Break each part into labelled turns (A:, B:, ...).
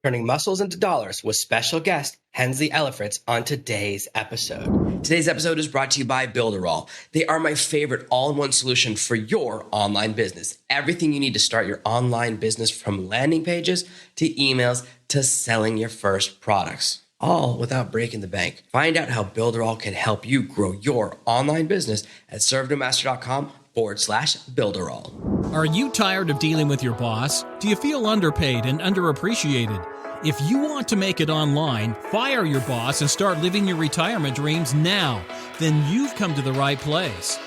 A: Turning muscles into dollars with special guest Hensley Ellefritz on today's episode. Today's episode is brought to you by Builderall. They are my favorite all-in-one solution for your online business. Everything you need to start your online business, from landing pages to emails to selling your first products, all without breaking the bank. Find out how Builderall can help you grow your online business at servenomaster.com/Builderall.
B: Are you tired of dealing with your boss? Do you feel underpaid and underappreciated? If you want to make it online, fire your boss and start living your retirement dreams now, then you've come to the right place.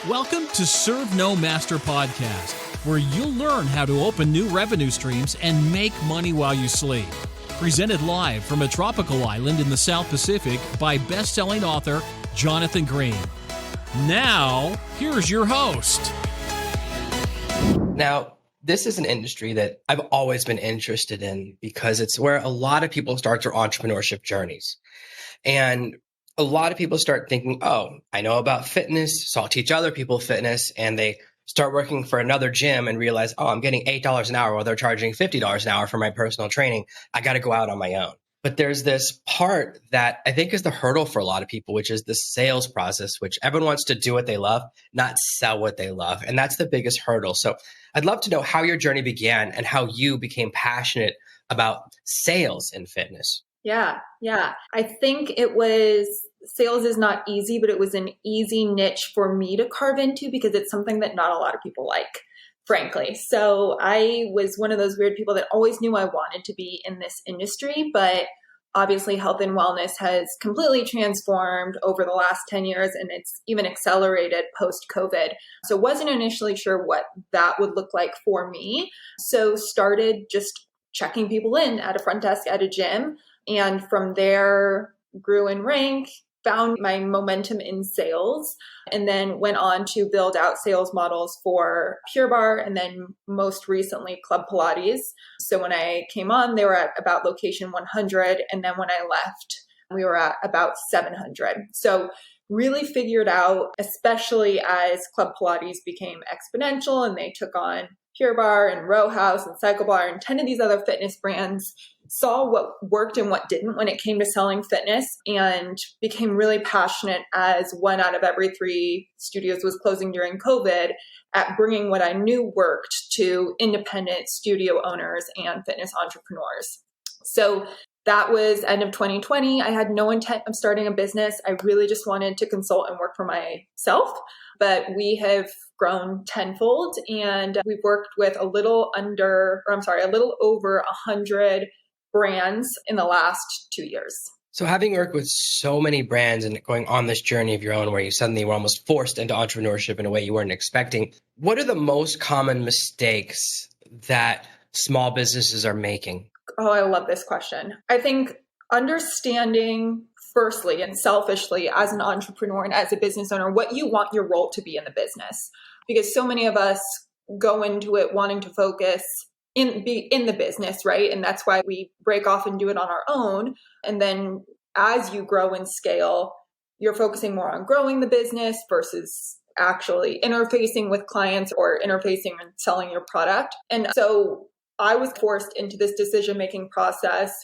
B: Welcome to Serve No Master Podcast, where you'll learn how to open new revenue streams and make money while you sleep. Presented live from a tropical island in the South Pacific by best-selling author Jonathan Green. Now, here's your host.
A: Now, this is an industry that I've always been interested in because it's where a lot of people start their entrepreneurship journeys. And a lot of people start thinking, oh, I know about fitness, so I'll teach other people fitness. And they start working for another gym and realize, oh, I'm getting $8 an hour while they're charging $50 an hour for my personal training. I got to go out on my own. But there's this part that I think is the hurdle for a lot of people, which is the sales process, which everyone wants to do what they love, not sell what they love. And that's the biggest hurdle. So I'd love to know how your journey began and how you became passionate about sales in fitness.
C: Yeah. I think sales is not easy, but it was an easy niche for me to carve into because it's something that not a lot of people like, frankly. So I was one of those weird people that always knew I wanted to be in this industry, but obviously health and wellness has completely transformed over the last 10 years, and it's even accelerated post-COVID. So wasn't initially sure what that would look like for me. So started just checking people in at a front desk at a gym, and from there grew in rank, found my momentum in sales, and then went on to build out sales models for Pure Barre and then most recently Club Pilates. So when I came on, they were at about location 100. And then when I left, we were at about 700. So really figured out, especially as Club Pilates became exponential and they took on Pure Barre and Row House and Cycle Bar and 10 of these other fitness brands, saw what worked and what didn't when it came to selling fitness, and became really passionate as 1 out of every 3 studios was closing during COVID at bringing what I knew worked to independent studio owners and fitness entrepreneurs. So that was end of 2020. I had no intent of starting a business. I really just wanted to consult and work for myself, but we have grown tenfold, and we've worked with a little over 100 brands in the last 2 years.
A: So having worked with so many brands and going on this journey of your own where you suddenly were almost forced into entrepreneurship in a way you weren't expecting, what are the most common mistakes that small businesses are making?
C: Oh, I love this question. I think understanding firstly and selfishly as an entrepreneur and as a business owner, what you want your role to be in the business. Because so many of us go into it wanting to focus be in the business, right? And that's why we break off and do it on our own. And then as you grow and scale, you're focusing more on growing the business versus actually interfacing with clients or interfacing and selling your product. And so I was forced into this decision-making process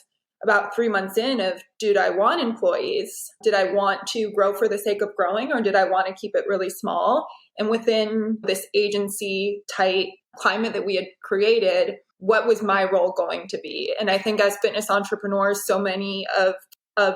C: about 3 months in of, did I want employees? Did I want to grow for the sake of growing, or did I want to keep it really small? And within this agency tight climate that we had created, what was my role going to be? And I think as fitness entrepreneurs, so many of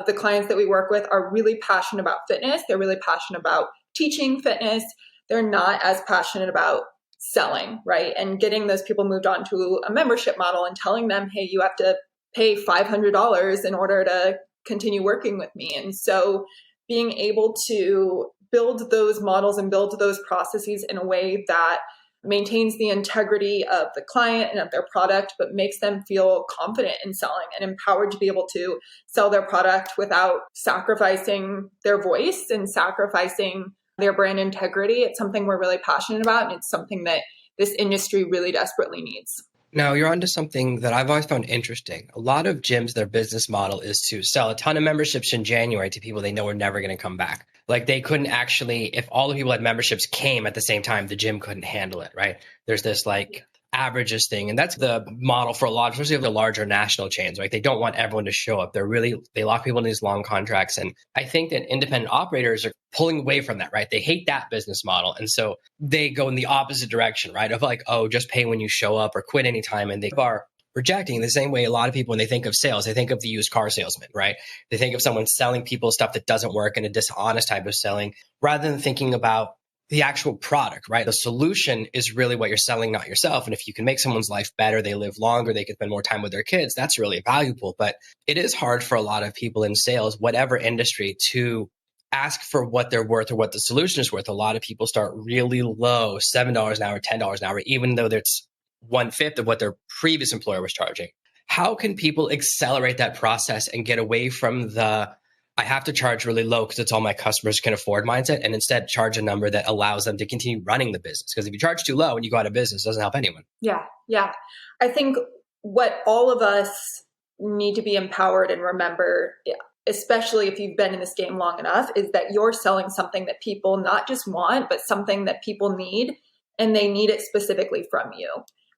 C: the clients that we work with are really passionate about fitness. They're really passionate about teaching fitness. They're not as passionate about selling, right? And getting those people moved on to a membership model and telling them, hey, you have to pay $500 in order to continue working with me. And so being able to build those models and build those processes in a way that maintains the integrity of the client and of their product, but makes them feel confident in selling and empowered to be able to sell their product without sacrificing their voice and sacrificing their brand integrity. It's something we're really passionate about, and it's something that this industry really desperately needs.
A: Now, you're onto something that I've always found interesting. A lot of gyms, their business model is to sell a ton of memberships in January to people they know are never going to come back. Like they couldn't actually, if all the people had memberships came at the same time, the gym couldn't handle it, right? There's this like averages thing. And that's the model for a lot, especially of the larger national chains, right? They don't want everyone to show up. They lock people in these long contracts. And I think that independent operators are pulling away from that, right? They hate that business model. And so they go in the opposite direction, right? Of like, oh, just pay when you show up or quit anytime. And they are rejecting the same way a lot of people, when they think of sales, they think of the used car salesman, right? They think of someone selling people stuff that doesn't work in a dishonest type of selling, rather than thinking about the actual product, right? The solution is really what you're selling, not yourself. And if you can make someone's life better, they live longer, they can spend more time with their kids, that's really valuable. But it is hard for a lot of people in sales, whatever industry, to ask for what they're worth or what the solution is worth. A lot of people start really low, $7 an hour, $10 an hour, even though that's 1/5 of what their previous employer was charging. How can people accelerate that process and get away from the I have to charge really low because it's all my customers can afford mindset, and instead charge a number that allows them to continue running the business? Because if you charge too low and you go out of business, it doesn't help anyone.
C: Yeah. Yeah. I think what all of us need to be empowered and remember, especially if you've been in this game long enough, is that you're selling something that people not just want, but something that people need, and they need it specifically from you.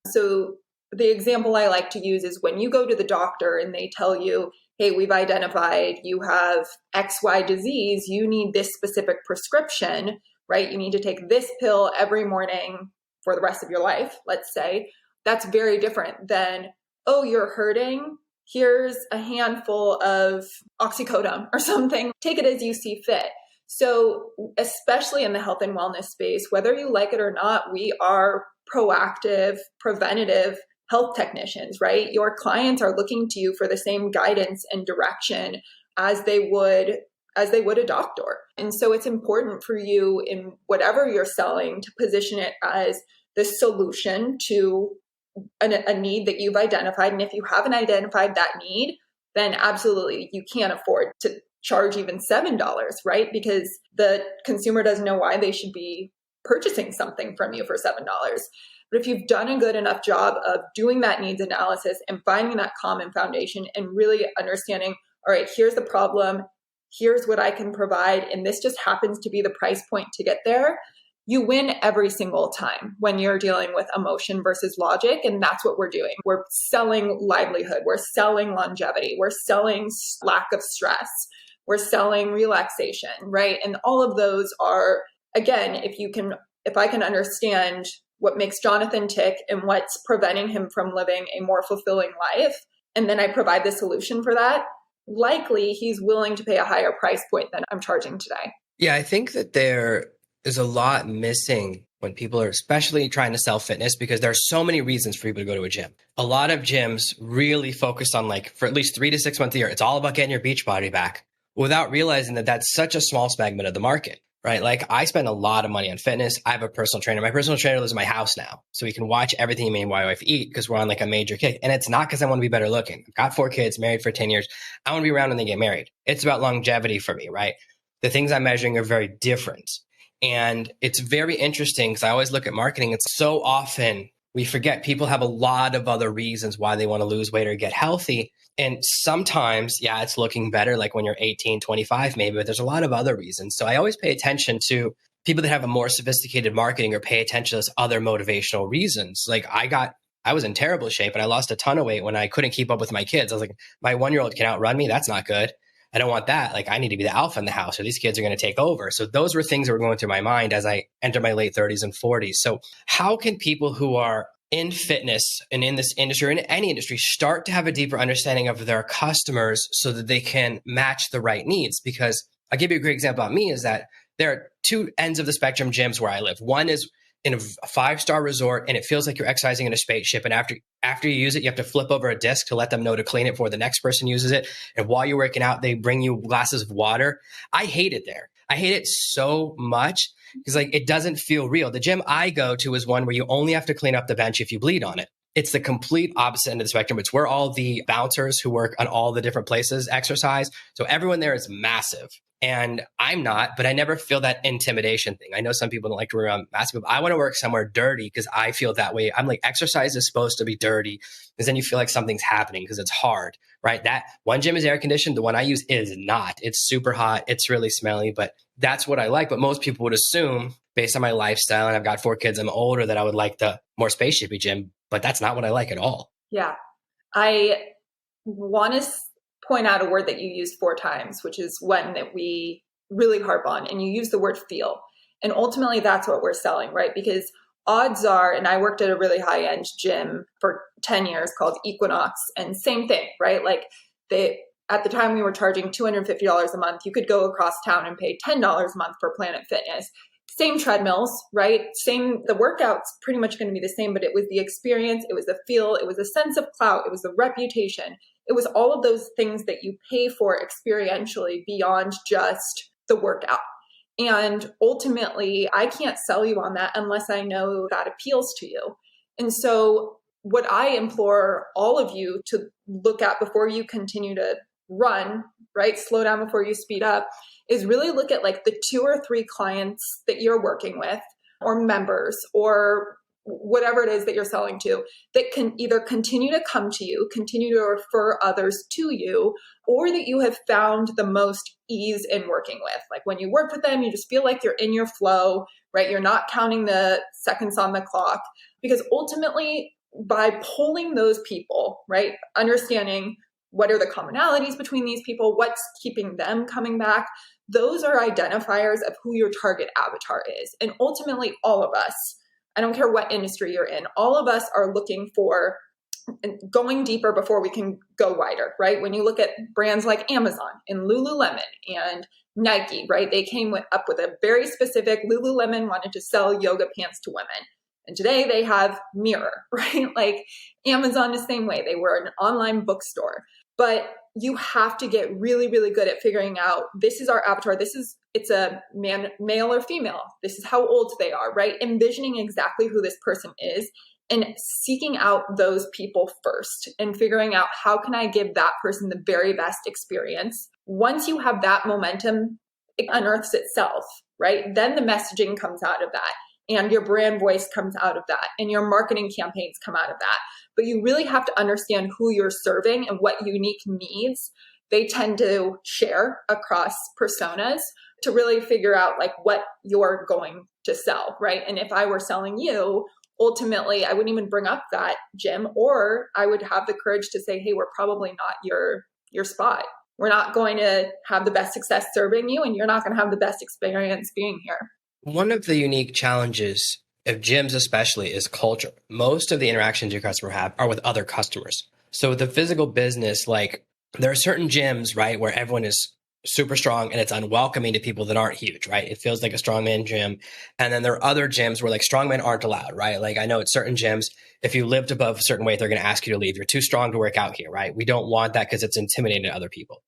C: So the example I like to use is when you go to the doctor and they tell you, hey, we've identified you have XY disease, you need this specific prescription, right? You need to take this pill every morning for the rest of your life, let's say. That's very different than, oh, you're hurting, here's a handful of oxycodone or something. Take it as you see fit. So especially in the health and wellness space, whether you like it or not, we are proactive, preventative health technicians, right? Your clients are looking to you for the same guidance and direction as they would a doctor. And so it's important for you in whatever you're selling to position it as the solution to a need that you've identified. And if you haven't identified that need, then absolutely you can't afford to charge even $7, right? Because the consumer doesn't know why they should be purchasing something from you for $7. But if you've done a good enough job of doing that needs analysis and finding that common foundation and really understanding, all right, here's the problem, here's what I can provide, and this just happens to be the price point to get there, you win every single time when you're dealing with emotion versus logic. And that's what we're doing. We're selling livelihood. We're selling longevity. We're selling lack of stress. We're selling relaxation, right? And all of those are, again, if I can understand what makes Jonathan tick and what's preventing him from living a more fulfilling life, and then I provide the solution for that, likely he's willing to pay a higher price point than I'm charging today.
A: Yeah, I think that there is a lot missing when people are especially trying to sell fitness, because there are so many reasons for people to go to a gym. A lot of gyms really focus on, like, for at least 3 to 6 months a year, it's all about getting your beach body back, without realizing that that's such a small segment of the market, right? Like, I spend a lot of money on fitness. I have a personal trainer. My personal trainer lives in my house now, so we can watch everything me and my wife eat because we're on like a major kick. And it's not because I want to be better looking. I've got 4 kids, married for 10 years. I want to be around when they get married. It's about longevity for me, right? The things I'm measuring are very different. And it's very interesting because I always look at marketing. It's so often we forget people have a lot of other reasons why they want to lose weight or get healthy. And sometimes, yeah, it's looking better, like when you're 18, 25 maybe, but there's a lot of other reasons. So I always pay attention to people that have a more sophisticated marketing or pay attention to those other motivational reasons. Like I was in terrible shape and I lost a ton of weight when I couldn't keep up with my kids. I was like, my 1-year-old can outrun me. That's not good. I don't want that. Like, I need to be the alpha in the house or these kids are going to take over. So those were things that were going through my mind as I enter my late 30s and 40s. So how can people who are in fitness and in this industry or in any industry start to have a deeper understanding of their customers so that they can match the right needs? Because I'll give you a great example about me is that there are 2 ends of the spectrum gyms where I live. One is in a 5-star resort and it feels like you're exercising in a spaceship. And after you use it, you have to flip over a disc to let them know to clean it before the next person uses it. And while you're working out, they bring you glasses of water. I hate it there. I hate it so much because, like, it doesn't feel real. The gym I go to is one where you only have to clean up the bench if you bleed on it. It's the complete opposite end of the spectrum. It's where all the bouncers who work on all the different places exercise. So everyone there is massive. And I'm not, but I never feel that intimidation thing. I know some people don't like to work around massive, but I want to work somewhere dirty because I feel that way. I'm like, exercise is supposed to be dirty because then you feel like something's happening because it's hard, right? That one gym is air conditioned. The one I use is not. It's super hot. It's really smelly, but that's what I like. But most people would assume based on my lifestyle, and I've got 4 kids, I'm older, that I would like the more spaceshipy gym, but that's not what I like at all.
C: Yeah. I want to point out a word that you used 4 times, which is one that we really harp on, and you use the word feel. And ultimately that's what we're selling, right? Because odds are, and I worked at a really high end gym for 10 years called Equinox, and same thing, right? Like at the time we were charging $250 a month. You could go across town and pay $10 a month for Planet Fitness. Same treadmills, right? The workouts pretty much going to be the same, but it was the experience, it was the feel, it was a sense of clout, it was the reputation. It was all of those things that you pay for experientially beyond just the workout. And ultimately, I can't sell you on that unless I know that appeals to you. And so what I implore all of you to look at before you continue to run, right? Slow down before you speed up, is really look at like the 2 or 3 clients that you're working with, or members, or whatever it is that you're selling to, that can either continue to come to you, continue to refer others to you, or that you have found the most ease in working with. Like when you work with them, you just feel like you're in your flow, right? You're not counting the seconds on the clock, because ultimately by polling those people, right? Understanding what are the commonalities between these people, what's keeping them coming back, those are identifiers of who your target avatar is. And ultimately all of us, I don't care what industry you're in, all of us are looking for going deeper before we can go wider, right? When you look at brands like Amazon and Lululemon and Nike, right? They came up with a very specific, Lululemon wanted to sell yoga pants to women. And today they have Mirror, right? Like Amazon the same way. They were an online bookstore. But you have to get really, really good at figuring out, this is our avatar. It's a man, male or female. This is how old they are, right? Envisioning exactly who this person is and seeking out those people first and figuring out how can I give that person the very best experience. Once you have that momentum, it unearths itself, right? Then the messaging comes out of that. And your brand voice comes out of that, and your marketing campaigns come out of that. But you really have to understand who you're serving and what unique needs they tend to share across personas to really figure out like what you're going to sell, right? And if I were selling you, ultimately, I wouldn't even bring up that gym, or I would have the courage to say, hey, we're probably not your spot. We're not going to have the best success serving you, and you're not going to have the best experience being here.
A: One of the unique challenges of gyms especially is culture. Most of the interactions your customer have are with other customers. So with the physical business, like there are certain gyms, right, where everyone is super strong and it's unwelcoming to people that aren't huge, right? It feels like a strongman gym. And then there are other gyms where like strongmen aren't allowed, right? Like I know at certain gyms, if you lived above a certain weight, they're going to ask you to leave. You're too strong to work out here, right? We don't want that because it's intimidating to other people.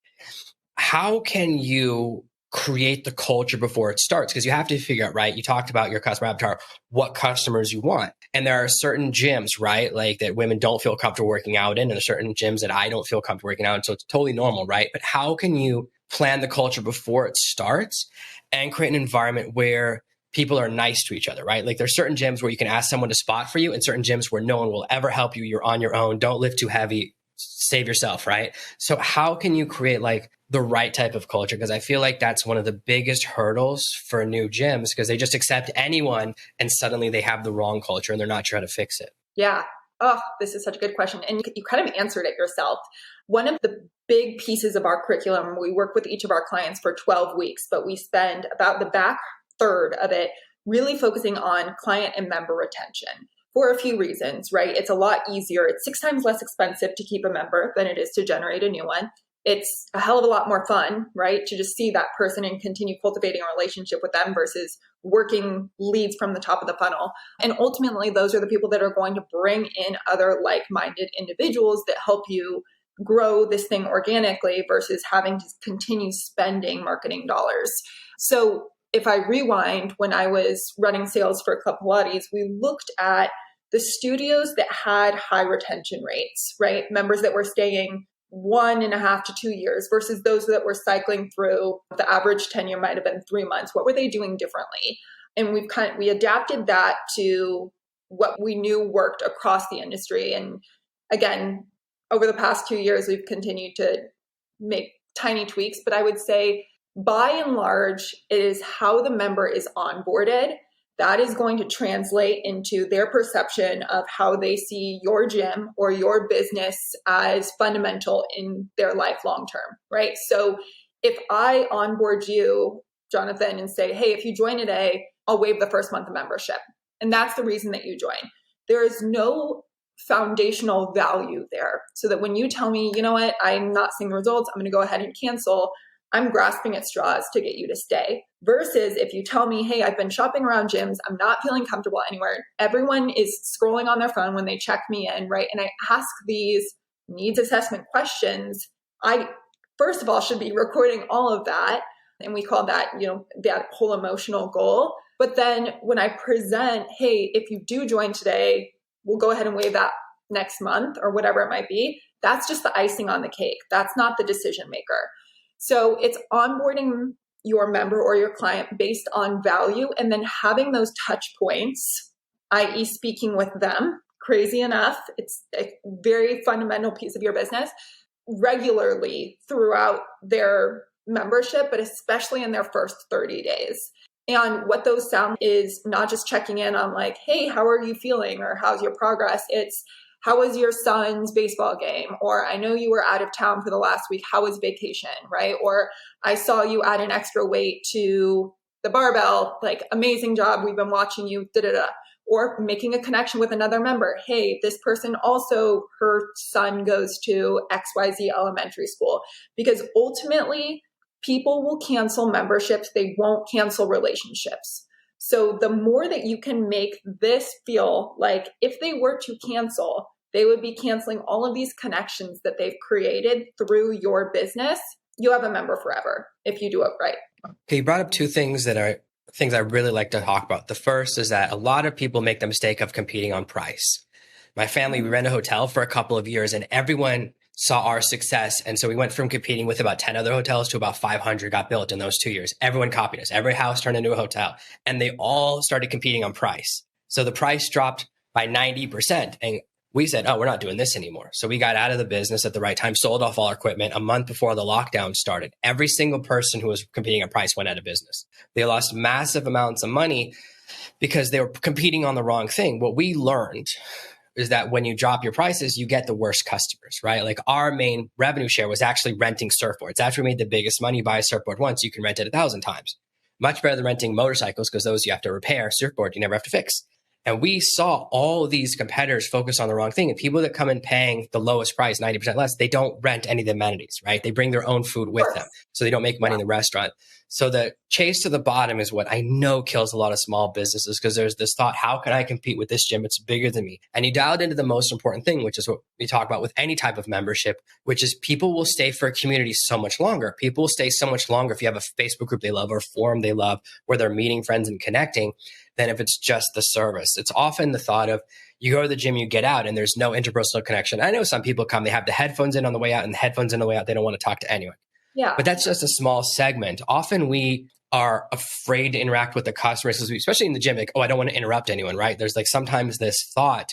A: How can you create the culture before it starts? Because you have to figure out, right? You talked about your customer avatar, what customers you want. And there are certain gyms, right? Like that women don't feel comfortable working out in, and there's certain gyms that I don't feel comfortable working out in. So it's totally normal, right? But how can you plan the culture before it starts and create an environment where people are nice to each other, right? Like there's certain gyms where you can ask someone to spot for you, and certain gyms where no one will ever help you. You're on your own. Don't lift too heavy. Save yourself, right? So how can you create like the right type of culture? Because I feel like that's one of the biggest hurdles for new gyms, because they just accept anyone and suddenly they have the wrong culture and they're not sure how to fix it.
C: Yeah. Oh, this is such a good question. And you kind of answered it yourself. One of the big pieces of our curriculum, we work with each of our clients for 12 weeks, but we spend about the back third of it really focusing on client and member retention. For a few reasons, right? It's a lot easier. It's 6 times less expensive to keep a member than it is to generate a new one. It's a hell of a lot more fun, right? To just see that person and continue cultivating a relationship with them versus working leads from the top of the funnel. And ultimately, those are the people that are going to bring in other like-minded individuals that help you grow this thing organically versus having to continue spending marketing dollars. So if I rewind, when I was running sales for Club Pilates, we looked at the studios that had high retention rates, right? Members that were staying 1.5 to 2 years versus those that were cycling through. The average tenure might have been 3 months. What were they doing differently? And we adapted that to what we knew worked across the industry. And again, over the past 2 years, we've continued to make tiny tweaks, but I would say by and large, it is how the member is onboarded that is going to translate into their perception of how they see your gym or your business as fundamental in their life long term, right? So if I onboard you, Jonathan, and say, hey, if you join today, I'll waive the first month of membership. And that's the reason that you join. There is no foundational value there. So that when you tell me, you know what, I'm not seeing the results, I'm going to go ahead and cancel, I'm grasping at straws to get you to stay. Versus if you tell me, hey, I've been shopping around gyms, I'm not feeling comfortable anywhere. Everyone is scrolling on their phone when they check me in, right? And I ask these needs assessment questions. I, first of all, should be recording all of that. And we call that, that whole emotional goal. But then when I present, hey, if you do join today, we'll go ahead and waive that next month or whatever it might be. That's just the icing on the cake. That's not the decision maker. So it's onboarding your member or your client based on value and then having those touch points, i.e. speaking with them. Crazy enough, it's a very fundamental piece of your business regularly throughout their membership, but especially in their first 30 days. And what those sound is not just checking in on like, hey, how are you feeling? Or how's your progress? It's, how was your son's baseball game? Or I know you were out of town for the last week. How was vacation, right? Or I saw you add an extra weight to the barbell, like amazing job. We've been watching you, da-da-da. Or making a connection with another member. Hey, this person also, her son goes to XYZ elementary school. Because ultimately, people will cancel memberships. They won't cancel relationships. So the more that you can make this feel like if they were to cancel, they would be canceling all of these connections that they've created through your business. You have a member forever if you do it right.
A: Okay, you brought up two things that are things I really like to talk about. The first is that a lot of people make the mistake of competing on price. My family, we ran a hotel for a couple of years and everyone saw our success. And so we went from competing with about 10 other hotels to about 500 got built in those 2 years. Everyone copied us. Every house turned into a hotel and they all started competing on price. So the price dropped by 90%. And we said, oh, we're not doing this anymore. So we got out of the business at the right time, sold off all our equipment a month before the lockdown started. Every single person who was competing on price went out of business. They lost massive amounts of money because they were competing on the wrong thing. What we learned is that when you drop your prices, you get the worst customers, right? Like our main revenue share was actually renting surfboards. After we made the biggest money, you buy a surfboard once, you can rent it 1,000 times. Much better than renting motorcycles because those you have to repair. Surfboard, you never have to fix. And we saw all these competitors focus on the wrong thing. And people that come in paying the lowest price, 90% less, they don't rent any of the amenities, right? They bring their own food with them. So they don't make money in the restaurant. So the chase to the bottom is what I know kills a lot of small businesses because there's this thought, how can I compete with this gym? It's bigger than me. And you dialed into the most important thing, which is what we talk about with any type of membership, which is people will stay for a community so much longer. People will stay so much longer if you have a Facebook group they love or a forum they love where they're meeting friends and connecting than if it's just the service. It's often the thought of you go to the gym, you get out and there's no interpersonal connection. I know some people come, they have the headphones in on the way out and the headphones in on the way out. They don't want to talk to anyone.
C: Yeah.
A: But that's just a small segment. Often we are afraid to interact with the customers, especially in the gym, like, oh, I don't want to interrupt anyone, right? There's like sometimes this thought.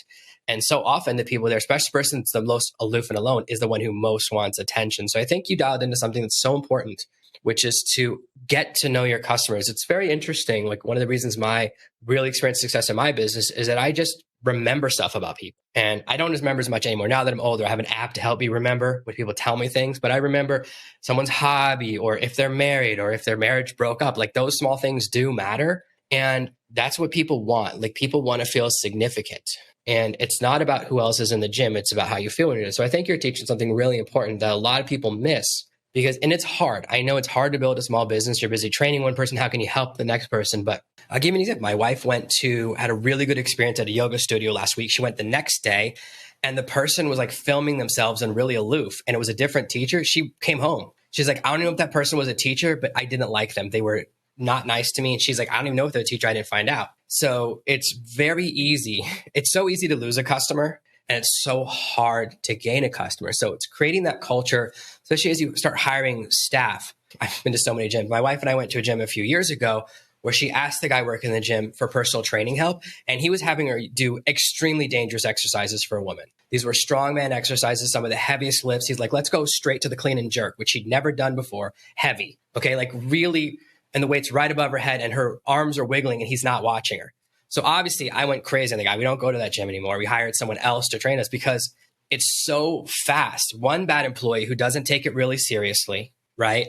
A: And so often the people there, especially the person that's the most aloof and alone, is the one who most wants attention. So I think you dialed into something that's so important, which is to get to know your customers. It's very interesting. Like one of the reasons my really experienced success in my business is that I just remember stuff about people. And I don't remember as much anymore. Now that I'm older, I have an app to help me remember when people tell me things, but I remember someone's hobby or if they're married or if their marriage broke up, like those small things do matter. And that's what people want. Like people want to feel significant. And it's not about who else is in the gym. It's about how you feel when you're there. So I think you're teaching something really important that a lot of people miss because, and it's hard. I know it's hard to build a small business. You're busy training one person. How can you help the next person? But I'll give you an example. My wife had a really good experience at a yoga studio last week. She went the next day and the person was like filming themselves and really aloof. And it was a different teacher. She came home. She's like, I don't know if that person was a teacher, but I didn't like them. They were not nice to me. And she's like, I don't even know if they're a teacher. I didn't find out. So it's very easy. It's so easy to lose a customer. And it's so hard to gain a customer. So it's creating that culture, especially as you start hiring staff. I've been to so many gyms. My wife and I went to a gym a few years ago where she asked the guy working in the gym for personal training help. And he was having her do extremely dangerous exercises for a woman. These were strongman exercises, some of the heaviest lifts. He's like, let's go straight to the clean and jerk, which she'd never done before. Heavy. Okay. Like really, and the weight's right above her head and her arms are wiggling and he's not watching her. So obviously I went crazy on the guy. We don't go to that gym anymore. We hired someone else to train us because it's so fast. One bad employee who doesn't take it really seriously, right,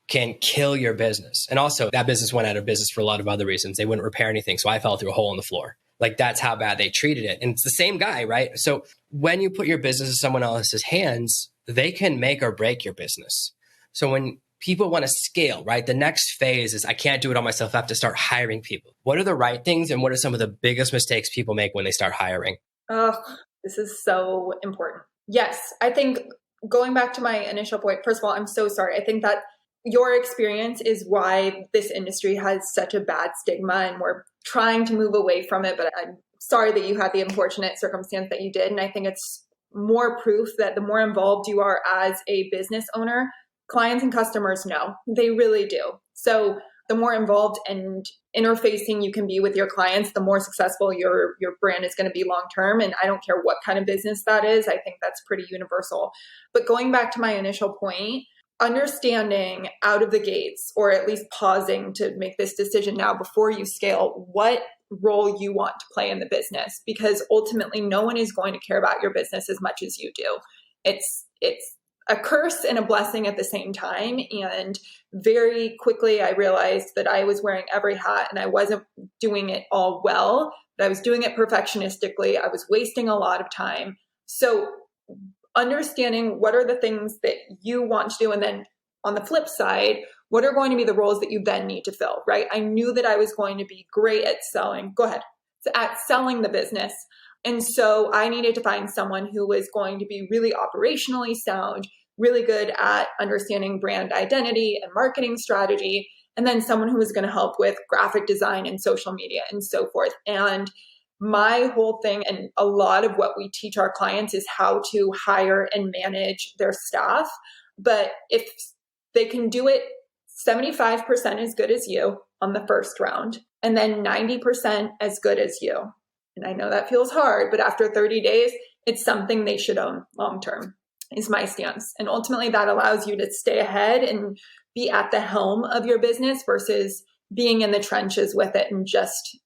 A: can kill your business. And also that business went out of business for a lot of other reasons. They wouldn't repair anything. So I fell through a hole in the floor. Like that's how bad they treated it. And it's the same guy, right? So when you put your business in someone else's hands, they can make or break your business. So when people want to scale, right? The next phase is I can't do it all myself. I have to start hiring people. What are the right things and what are some of the biggest mistakes people make when they start hiring?
C: Oh, this is so important. Yes, I think going back to my initial point, first of all, I'm so sorry. I think that your experience is why this industry has such a bad stigma and we're trying to move away from it. But I'm sorry that you had the unfortunate circumstance that you did. And I think it's more proof that the more involved you are as a business owner, clients and customers know. They really do. So the more involved and interfacing you can be with your clients, the more successful your brand is going to be long term. And I don't care what kind of business that is. I think that's pretty universal. But going back to my initial point, understanding out of the gates, or at least pausing to make this decision now before you scale, what role you want to play in the business, because ultimately no one is going to care about your business as much as you do. It's a curse and a blessing at the same time. And very quickly I realized that I was wearing every hat and I wasn't doing it all well, but I was doing it perfectionistically. I was wasting a lot of time. So understanding what are the things that you want to do. And then on the flip side, what are going to be the roles that you then need to fill, right? I knew that I was going to be great at selling. Go ahead. So at selling the business. And so I needed to find someone who was going to be really operationally sound, really good at understanding brand identity and marketing strategy, and then someone who was going to help with graphic design and social media and so forth. And my whole thing, and a lot of what we teach our clients, is how to hire and manage their staff. But if they can do it 75% as good as you on the first round, and then 90% as good as you. And I know that feels hard, but after 30 days, it's something they should own long term, is my stance. And ultimately that allows you to stay ahead and be at the helm of your business versus being in the trenches with it and just,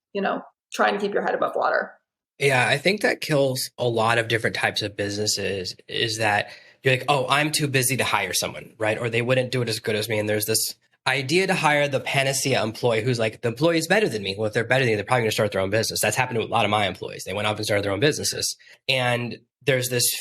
C: trying to keep your head above water.
A: Yeah, I think that kills a lot of different types of businesses is that you're like, oh, I'm too busy to hire someone, right? Or they wouldn't do it as good as me. And there's this idea to hire the panacea employee who's like, the employee is better than me. Well, if they're better than me, they're probably going to start their own business. That's happened to a lot of my employees. They went off and started their own businesses. And there's this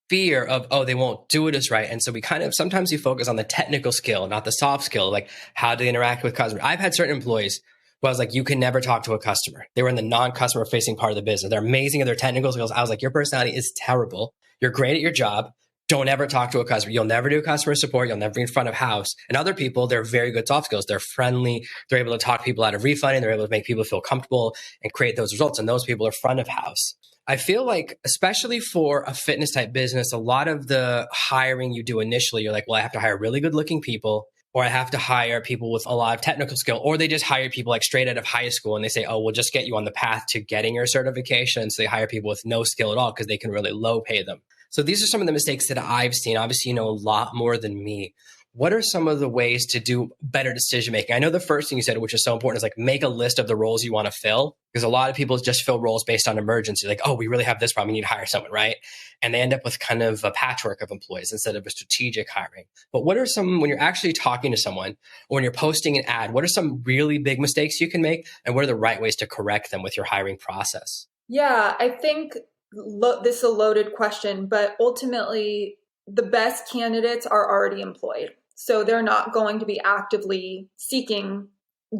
A: fear of, oh, they won't do it as right. And so we sometimes you focus on the technical skill, not the soft skill, like how do they interact with customers. I've had certain employees who I was like, you can never talk to a customer. They were in the non-customer facing part of the business. They're amazing at their technical skills. I was like, your personality is terrible. You're great at your job. Don't ever talk to a customer. You'll never do customer support. You'll never be in front of house. And other people, they're very good soft skills. They're friendly. They're able to talk people out of refunding. They're able to make people feel comfortable and create those results. And those people are front of house. I feel like, especially for a fitness type business, a lot of the hiring you do initially, you're like, well, I have to hire really good looking people, or I have to hire people with a lot of technical skill, or they just hire people like straight out of high school and they say, oh, we'll just get you on the path to getting your certification. So they hire people with no skill at all because they can really low pay them. So these are some of the mistakes that I've seen. Obviously, you know a lot more than me. What are some of the ways to do better decision making? I know the first thing you said, which is so important, is like make a list of the roles you want to fill, because a lot of people just fill roles based on emergency. Like, oh, we really have this problem. We need to hire someone, right? And they end up with kind of a patchwork of employees instead of a strategic hiring. But what are some, when you're actually talking to someone or when you're posting an ad, what are some really big mistakes you can make? And what are the right ways to correct them with your hiring process?
C: Yeah, I think this is a loaded question, but ultimately the best candidates are already employed. So they're not going to be actively seeking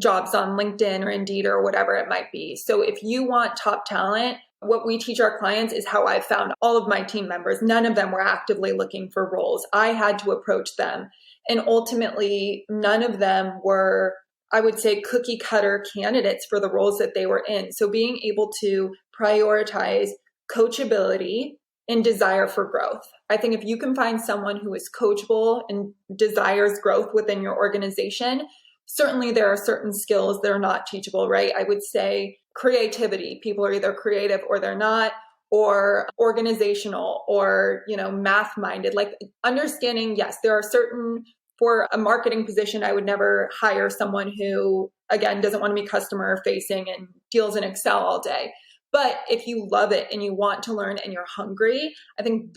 C: jobs on LinkedIn or Indeed or whatever it might be. So if you want top talent, what we teach our clients is how I found all of my team members. None of them were actively looking for roles. I had to approach them. And ultimately, none of them were, I would say, cookie cutter candidates for the roles that they were in. So being able to prioritize coachability and desire for growth. I think if you can find someone who is coachable and desires growth within your organization, certainly there are certain skills that are not teachable, right? I would say creativity. People are either creative or they're not, or organizational or, math minded, like understanding, yes, there are certain, for a marketing position, I would never hire someone who again, doesn't want to be customer facing and deals in Excel all day. But if you love it and you want to learn and you're hungry, I think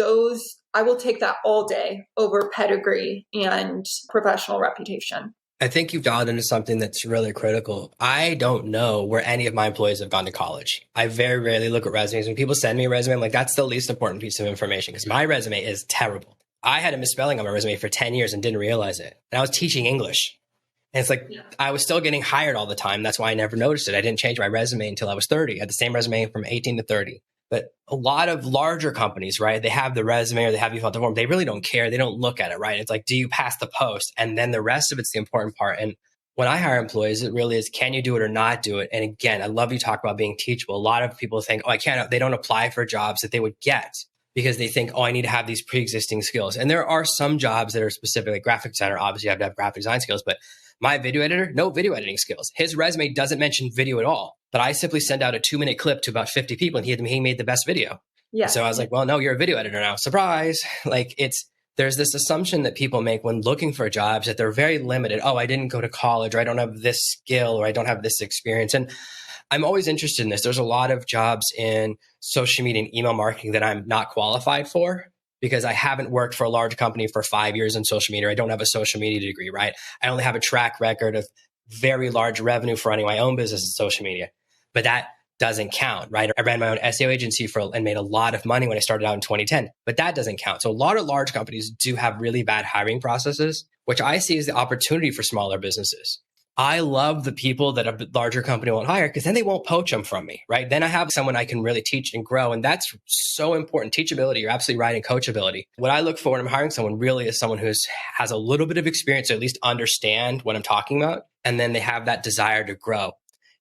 C: I will take that all day over pedigree and professional reputation.
A: I think you've dialed into something that's really critical. I don't know where any of my employees have gone to college. I very rarely look at resumes. When people send me a resume, I'm like, that's the least important piece of information because my resume is terrible. I had a misspelling on my resume for 10 years and didn't realize it. And I was teaching English. And it's like, I was still getting hired all the time. That's why I never noticed it. I didn't change my resume until I was 30. I had the same resume from 18 to 30. But a lot of larger companies, right? They have the resume or they have you fill out the form. They really don't care. They don't look at it, right? It's like, do you pass the post? And then the rest of it's the important part. And when I hire employees, it really is, can you do it or not do it? And again, I love you talk about being teachable. A lot of people think, oh, I can't, they don't apply for jobs that they would get because they think, oh, I need to have these pre-existing skills. And there are some jobs that are specific, like graphic designer. Obviously, you have to have graphic design skills, but my video editor, no video editing skills. His resume doesn't mention video at all, but I simply send out a 2-minute clip to about 50 people and he made the best video. Yeah. So I was like, well, no, you're a video editor now. Surprise. Like there's this assumption that people make when looking for jobs that they're very limited. Oh, I didn't go to college, or I don't have this skill, or I don't have this experience. And I'm always interested in this. There's a lot of jobs in social media and email marketing that I'm not qualified for because I haven't worked for a large company for 5 years in social media. I don't have a social media degree, right? I only have a track record of very large revenue for running my own business in social media, but that doesn't count, right? I ran my own SEO agency and made a lot of money when I started out in 2010, but that doesn't count. So a lot of large companies do have really bad hiring processes, which I see as the opportunity for smaller businesses. I love the people that a larger company won't hire because then they won't poach them from me, right? Then I have someone I can really teach and grow. And that's so important. Teachability, you're absolutely right, and coachability. What I look for when I'm hiring someone really is someone who has a little bit of experience, or at least understand what I'm talking about. And then they have that desire to grow.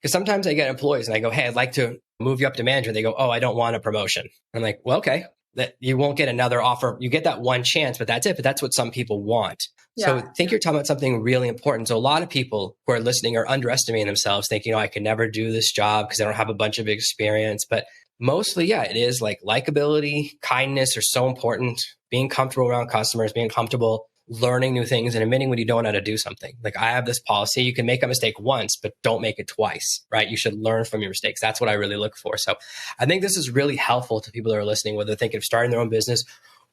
A: Because sometimes I get employees and I go, hey, I'd like to move you up to manager. They go, oh, I don't want a promotion. I'm like, well, okay, that you won't get another offer. You get that one chance, but that's it. But that's what some people want. Yeah. So I think you're talking about something really important. So a lot of people who are listening are underestimating themselves, thinking, oh, I could never do this job because I don't have a bunch of experience. But mostly, yeah, it is like likability, kindness are so important. Being comfortable around customers, being comfortable learning new things and admitting when you don't know how to do something. Like I have this policy, you can make a mistake once, but don't make it twice, right? You should learn from your mistakes. That's what I really look for. So I think this is really helpful to people that are listening, whether they're thinking of starting their own business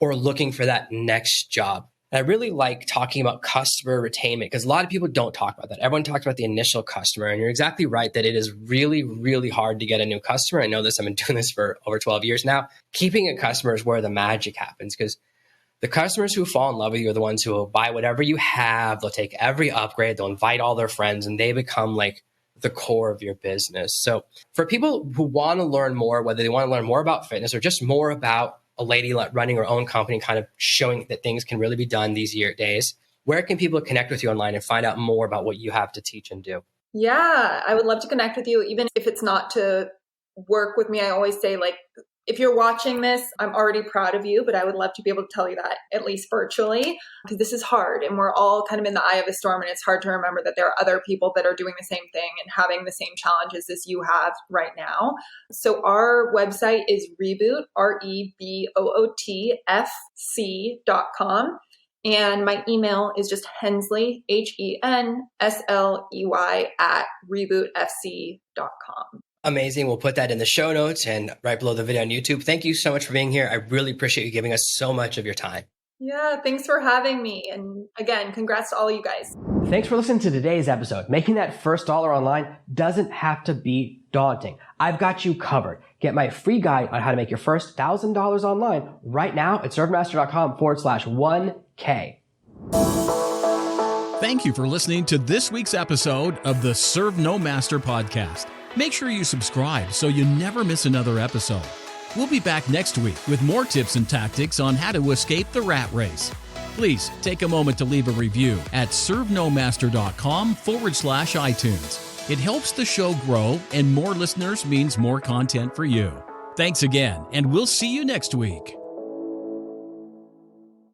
A: or looking for that next job. And I really like talking about customer retainment because a lot of people don't talk about that. Everyone talks about the initial customer, and you're exactly right that it is really, really hard to get a new customer. I know this, I've been doing this for over 12 years now. Keeping a customer is where the magic happens because the customers who fall in love with you are the ones who will buy whatever you have. They'll take every upgrade. They'll invite all their friends, and they become like the core of your business. So for people who want to learn more, whether they want to learn more about fitness or just more about a lady running her own company, kind of showing that things can really be done these days, where can people connect with you online and find out more about what you have to teach and do?
C: Yeah, I would love to connect with you, even if it's not to work with me. I always say, like, if you're watching this, I'm already proud of you, but I would love to be able to tell you that, at least virtually, because this is hard and we're all kind of in the eye of a storm, and it's hard to remember that there are other people that are doing the same thing and having the same challenges as you have right now. So our website is Reboot, REBOOTFC.com. And my email is just Hensley, HENSLEY @rebootfc.com.
A: Amazing. We'll put that in the show notes and right below the video on YouTube. Thank you so much for being here. I really appreciate you giving us so much of your time.
C: Yeah, thanks for having me. And again, congrats to all you guys.
A: Thanks for listening to today's episode. Making that first dollar online doesn't have to be daunting. I've got you covered. Get my free guide on how to make your first $1,000 online right now at servemaster.com/1K.
B: Thank you for listening to this week's episode of the Serve No Master podcast. Make sure you subscribe so you never miss another episode. We'll be back next week with more tips and tactics on how to escape the rat race. Please take a moment to leave a review at servenomaster.com/iTunes. It helps the show grow, and more listeners means more content for you. Thanks again, and we'll see you next week.